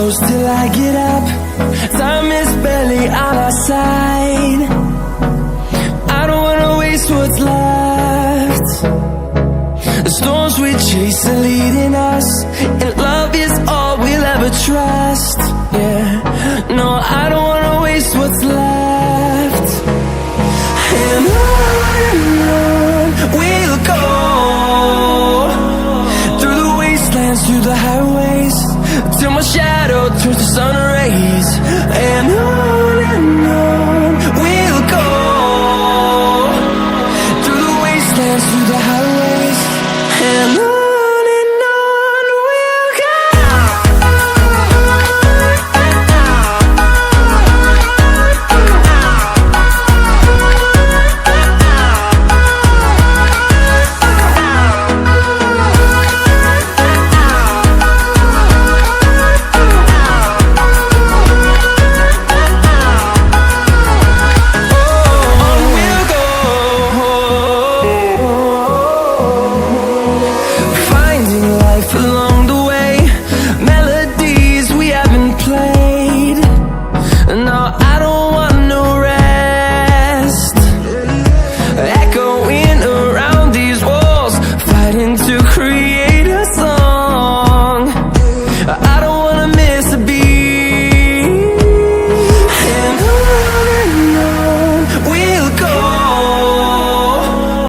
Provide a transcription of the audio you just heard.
close till I get up. Time is barely on our side. I don't wanna waste what's left. The storms we chase are leading us, and love is all we'll ever trust. Yeah, no, I don't wanna waste what's left. And on we'll go, through the wastelands, through the highways, till my shadow turns to sun rays. And on we'll go, through the wastelands, through the highways, and on we'll go. Along the way, melodies we haven't played. No, I don't want no rest. Echoing around these walls, fighting to create a song.